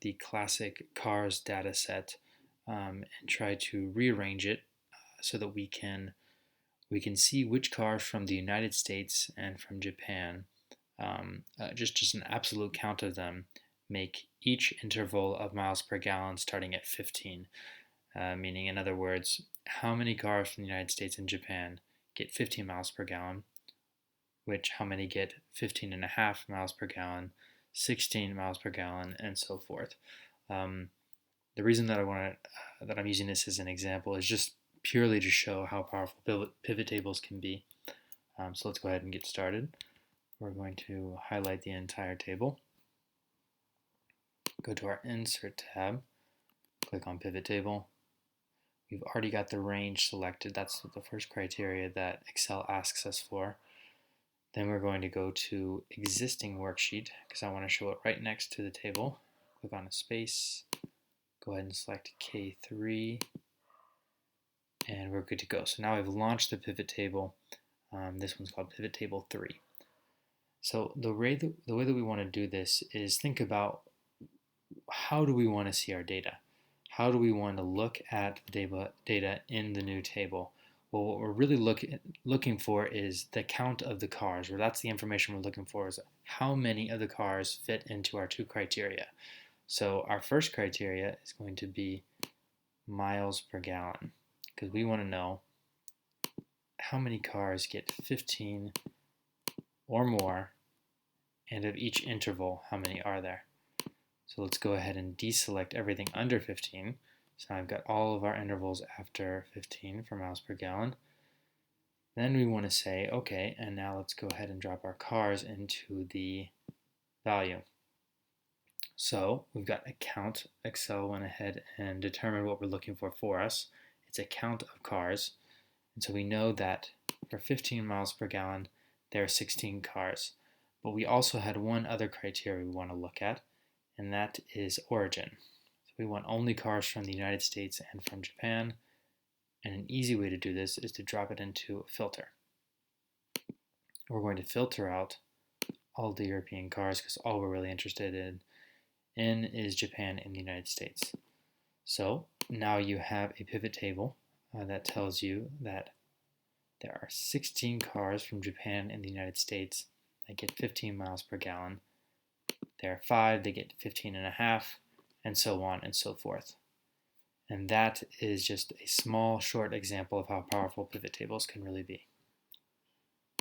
the classic cars data set and try to rearrange it so that we can see which cars from the United States and from Japan, just an absolute count of them, make each interval of miles per gallon starting at 15. Meaning, in other words, how many cars from the United States and Japan get 15 miles per gallon, which how many get 15 and a half miles per gallon, 16 miles per gallon, and so forth. Um, the reason that I'm using this as an example is just purely to show how powerful pivot tables can be. So let's go ahead and get started. We're going to highlight the entire table, go to our Insert tab, click on Pivot Table. We've already got the range selected. That's the first criteria that Excel asks us for. Then we're going to go to Existing Worksheet because I want to show it right next to the table. Click on a space, go ahead and select K3, and we're good to go. So now we've launched the pivot table. This one's called Pivot Table 3. So the way that we want to do this is think about how do we want to see our data? How do we want to look at the data in the new table? Well, what we're really looking for is the count of the cars, or that's the information we're looking for, is how many of the cars fit into our two criteria. So our first criteria is going to be miles per gallon, because we want to know how many cars get 15 or more, and of each interval, how many are there. So let's go ahead and deselect everything under 15. So now I've got all of our intervals after 15 for miles per gallon. Then we want to say, okay, and now let's go ahead and drop our cars into the value. So we've got a count. Excel went ahead and determined what we're looking for us. It's a count of cars. And so we know that for 15 miles per gallon, there are 16 cars. But we also had one other criteria we want to look at, and that is origin. So we want only cars from the United States and from Japan, and an easy way to do this is to drop it into a filter. We're going to filter out all the European cars because all we're really interested in is Japan and the United States. So now you have a pivot table that tells you that there are 16 cars from Japan and the United States that get 15 miles per gallon. There are 5 that get 15 and a half, and so on and so forth. And that is just a small, short example of how powerful pivot tables can really be.